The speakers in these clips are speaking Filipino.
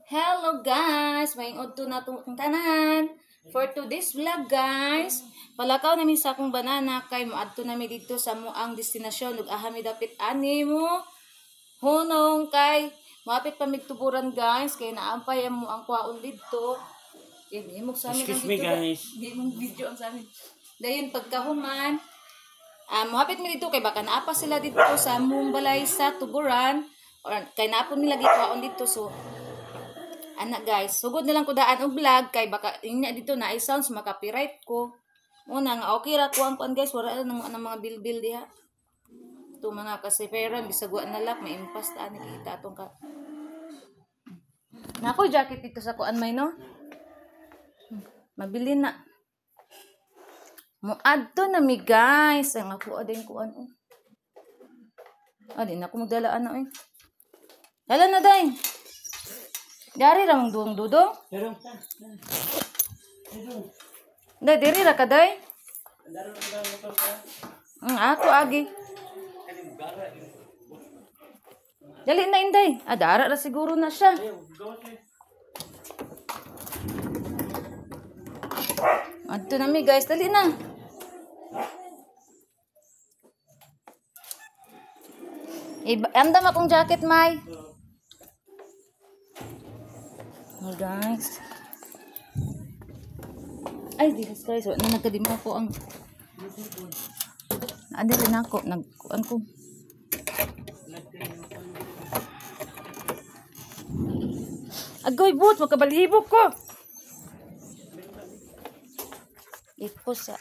Hello guys! Mayingod to na itong tanan. For today's vlog guys, palakaw namin sa akong banana kay moadto namin dito sa muang destinasyon. Ug ahami dapit ani mo. Hunong kay mapit pamigtuburan guys kay naampay mo ang kwaon dito. Hindi mo sa amin Excuse me guys. Hindi mo video ang sa amin. Dayon pagkahuman, mohapit mi dito kay baka naapa sila dito sa mong balay sa tuburan or kay naapon nila gitwaon dito so anak guys, sugod na lang ko daan og vlog kay baka inya dito na i-sounds maka-copyright ko. Una nga okay ra ko ang guys, wala nang mga bilbil diha. To mga kasiferan bisagwa na lak may impas ta ani kita atong ka. Nako jacket dito sa kuan may no. Mabili na. Moadto na mi guys, ang ako adin kuan oh. Adi na ko magdala ano eh. Dala na day. Dari ra mong duong dudong? Day, diri ra ka day? Ako agi. Dali na inday. Dara ra siguro na siya. Adto na mi guys, dali na. Andam akong jacket, May. Oh guys. Ay, Jesus Christ. Wala nagkadima ko ang... Adi rin ako. Nagkuan ko. Agoy, boot. Magkabalhibok ko. Ipos sa...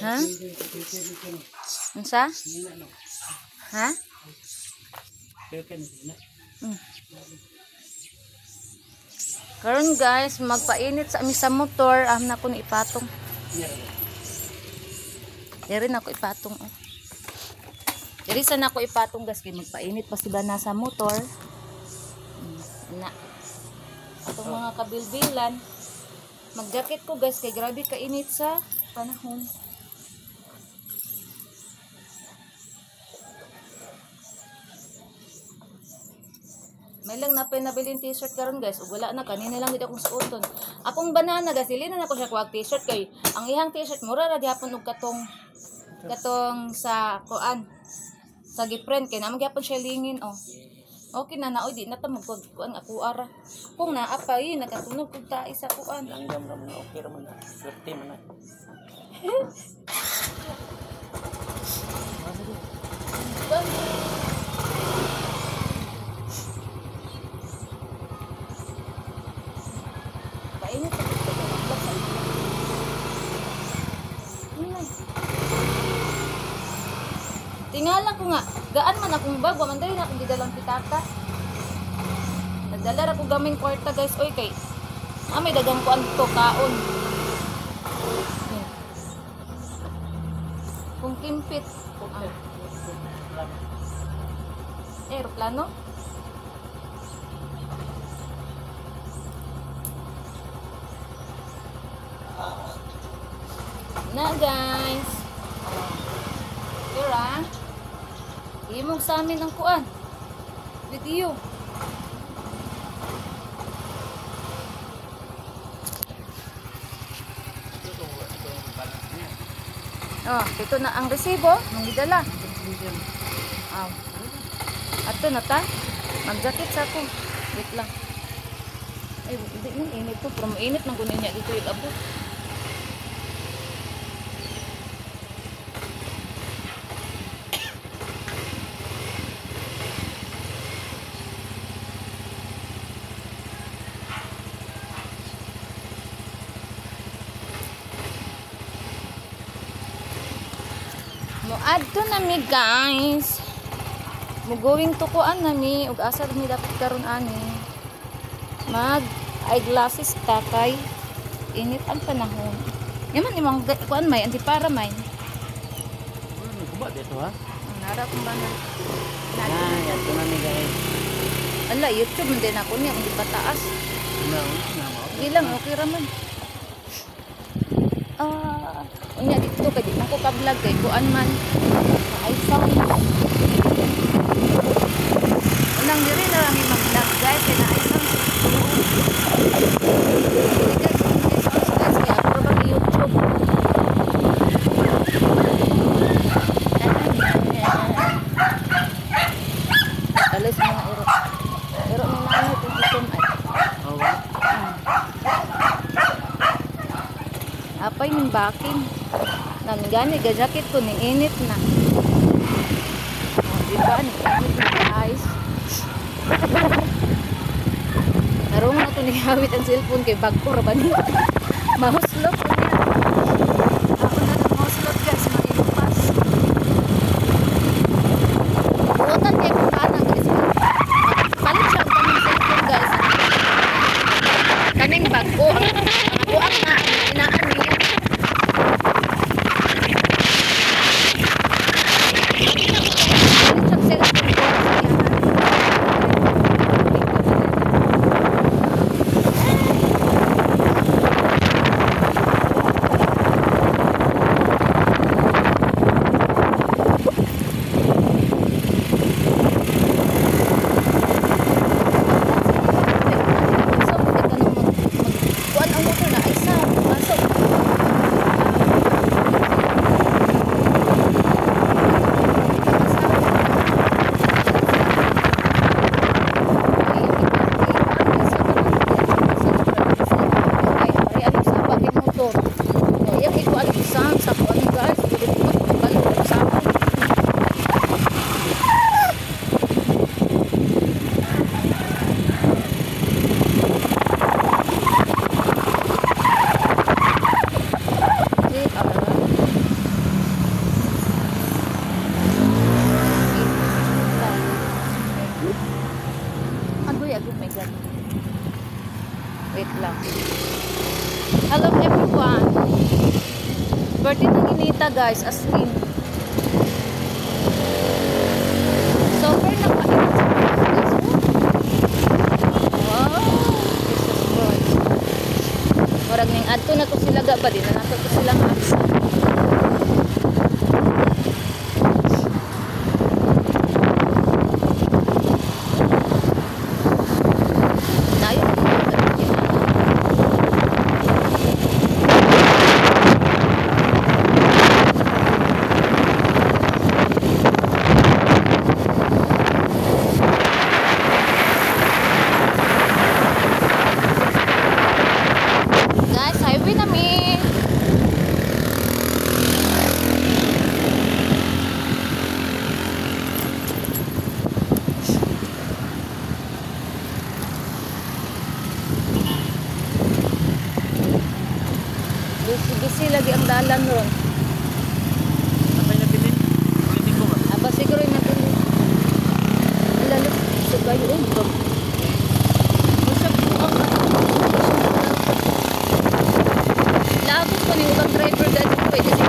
Ha? Ansa? Ha? Karon guys, magpainit sa amin sa motor. Na ko na ipatong. Diri na ko ipatong. Diri sa na ko ipatong guys. Kaya magpainit pa si ba nasa motor. Na. Itong mga kabilbilan. Mag-jacket ko guys. Kaya grabe kainit sa panahon. May lang na pinabiling t-shirt karon guys. Ug wala na kanina lang gid akong suoton. Akong banana guys, dili na ako siya kuwag t-shirt kay ang iyang t-shirt mura ra gyapon og katong sa kuan. Sa gipren kay naman gyapon siya lingin oh. Okay na naoy di na ta magkuan ako ara. Kung naapay nakatunog kog tae sa kuan. Langgam ra man okay ra man. Swerte man na. Painit sa dito. Tingala ko nga, gaan man akong bag, man dali na akong gidalang pitaka. Nagdala ra ko gaming kwarta guys, oy kay. May dagang kuan to kaon. Kung kimpit. Aeroplano? Na guys. Kira. Imog sa amin ang kuan. Video. Oh, ito na ang resibo. Mangidala. Ato na ta. Mag-jacket sa ako. Wait lang. Ay, hindi man init to. Pero mainit nang kunin niya dito yung abot. Moadto na mi guys. Mugawing tukuan na mi ug asa mi dapat karon ani. Mag eyeglasses ta kay init ang panahon. Yaman imong kuan may anti para may. Kuba dito ha. Nara kung bana. Yato na ni guys. Ala YouTube din ako niya hindi pataas. Hindi lang okay ra man. Unya dito kay di man ko ka-vlog kay kuan man. iPhone. Unang diri na lang mag-vlog guys kay na iPhone. baking. Namin gani, ga-jacket ko, ni init na. Diba, ni init na guys. Narong na ito ni hawit ang cellphone kay bag ko raban niya. Mahuslot ko niya. Ako na ng mahuslot guys, mag-ilupas. Buotan niya kung paano guys. Palit siya ang kaming cellphone guys. Kaming bag ko. Ang buak na, inaan niya. Wait lang. Hello everyone. Birthday ng Inita guys, as in. Super na kainit sa guys. Wow. Jesus Christ. Murag ning adto na to sila ga ba din na nato to sila maaksa. Busy lagi ang dalan ron. Apa yung nabili? Ulitin ko ba? Aba siguro yung nabili. Lalo, sabay yun. Labos ko ni ubang driver dahil pwede siya.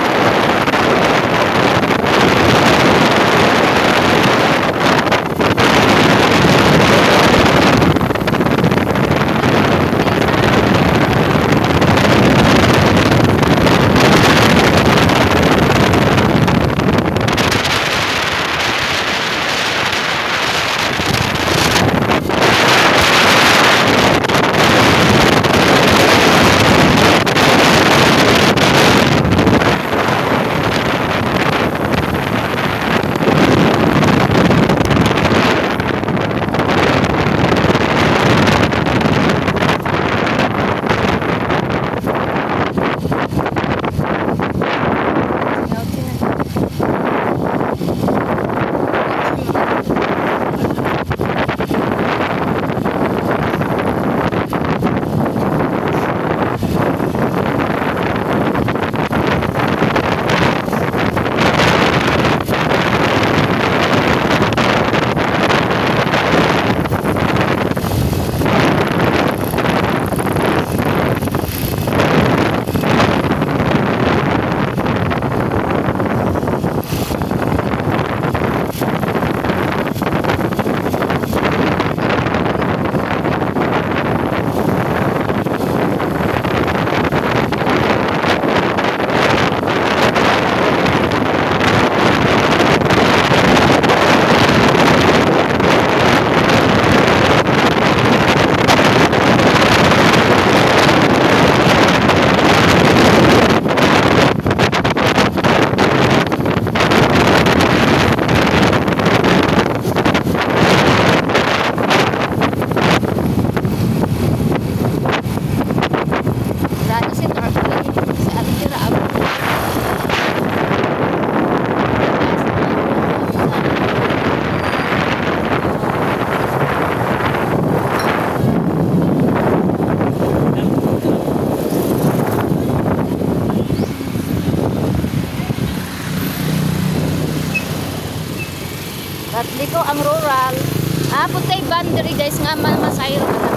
Naapot kay Banderi guys nga masayro ka na.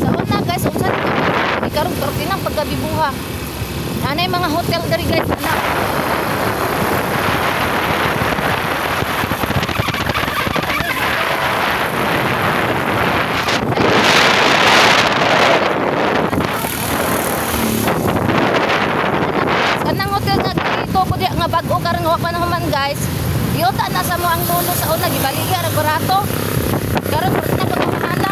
Sa una guys, unsa ni karon ng pagkabibuha. Nanay mga hotel diri guys na. Kanang hotel nga dito ko di nga bag-o karon nga wa pa naman guys. Diyota na sa mo ang nuno sa una gibaligya ra barato. Karon na pagmahala.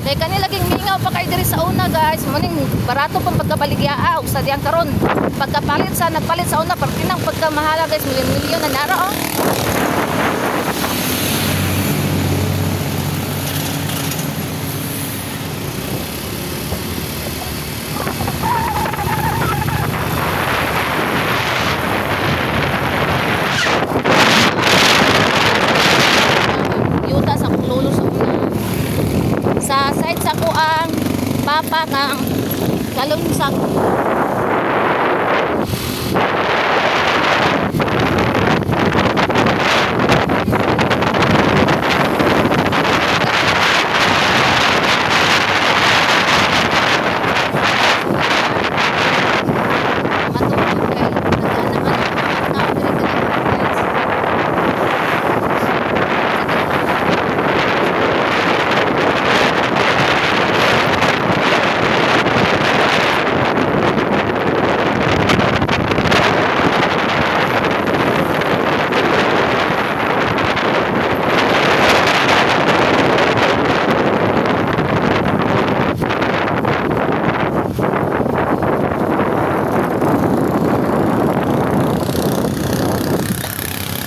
Kaya kanila laging mingaw pa kayo diri sa una guys. Muning barato pang pagkabaligya ug sa diyang karon. Pagkapalit sa nagpalit sa una parte nang pagkamahala guys, milyon-milyon na nara oh. Yuta sa kong lolo sa una. Sa side sa ko ang papa ng kalungsak.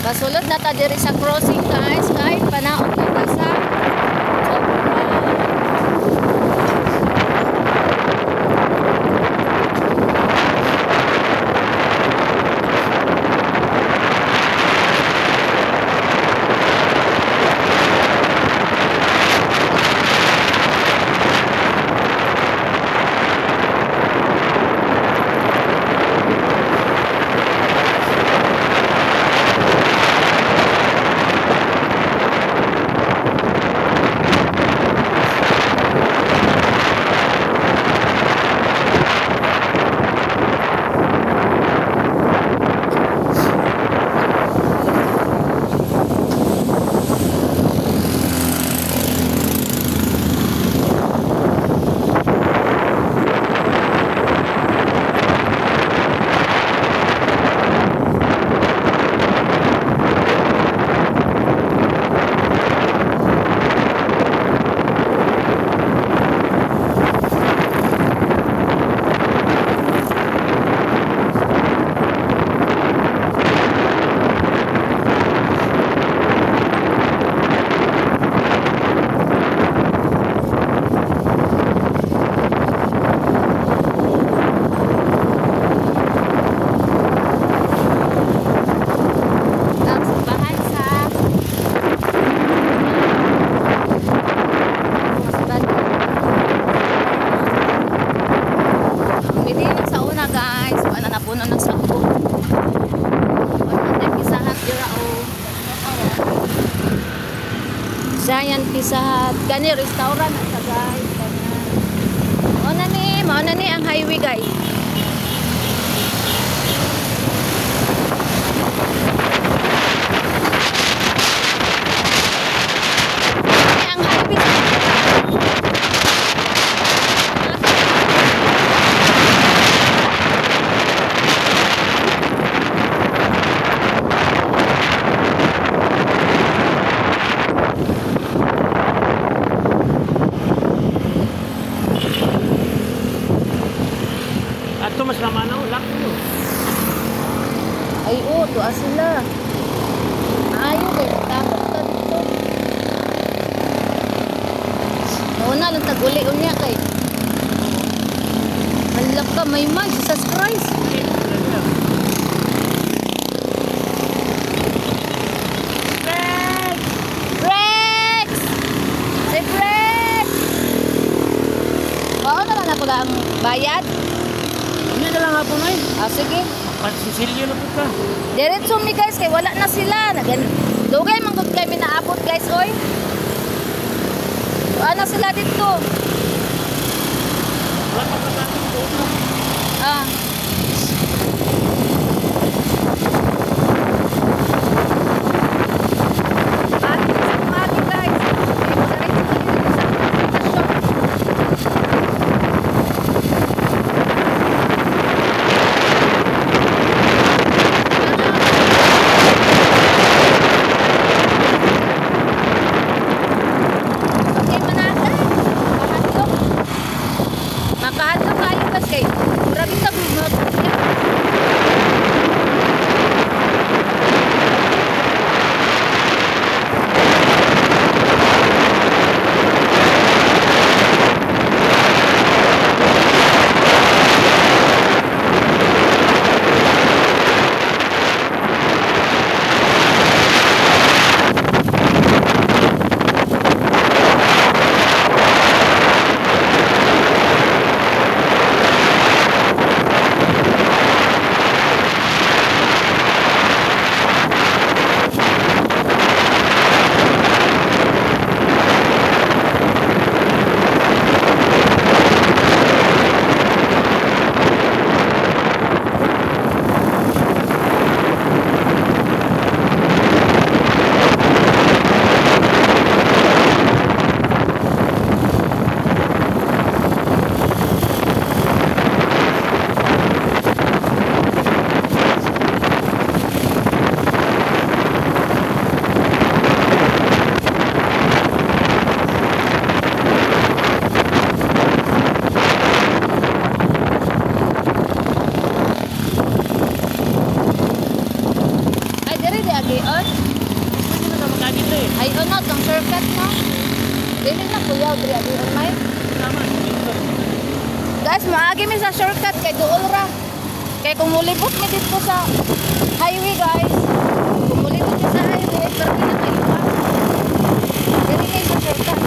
Pasulod na ta diri sa crossing guys, kahit panaog na ta sa Giant Pizza Hut. Gani restaurant at sa guys. Mauna ni ang highway guys. Ang highway. Ato mas lamanaw, laki no. Ay oo, tuwa sila. Ayaw kayo, tapos ka dito. Nauna lang tag-uli unya kay. Halak ka, may Jesus Christ. Rex! Rex! Si Rex! Baka naman ako lang bayad. Hindi na lang nga po na eh. Ah, sige. Sisilyo na po ka. Diretso mi guys, kay wala na sila. Dugay man gud kay minaabot guys, oy. Wala na sila dito. Wala pa ka natin po. Ah. Mati sa mati guys. Kay diretso na dito sa station. Okay, manatay. Makahadlok. Makahadlok kayo guys kay mura bitag mo. Ay dire di agi on. Hindi na ka magkagit eh. Ay ono tong shortcut no. Dili na kuya dire agi on may. Tama. Guys, maagi mi sa shortcut kay duol ra. Kay kung mulibot mi dito sa highway guys. Kung mulibot mi sa highway pero di na kayo pa. Dire kay sa shortcut.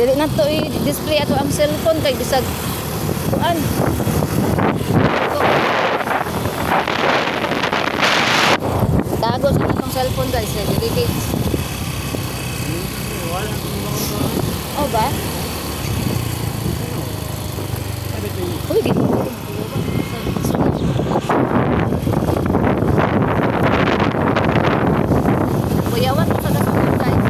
Dili na to i-display ato ang cellphone kay bisag kuan. Tago sa itong cellphone guys, dili. Wala akong mga Oh ba? Uy, dito. Kuyawan ko sa gasolina guys.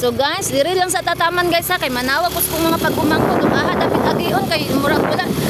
So guys, diri lang sa tataman guys ha, kay manawag ko mga pagumangkog, dapat agion kay murag wala.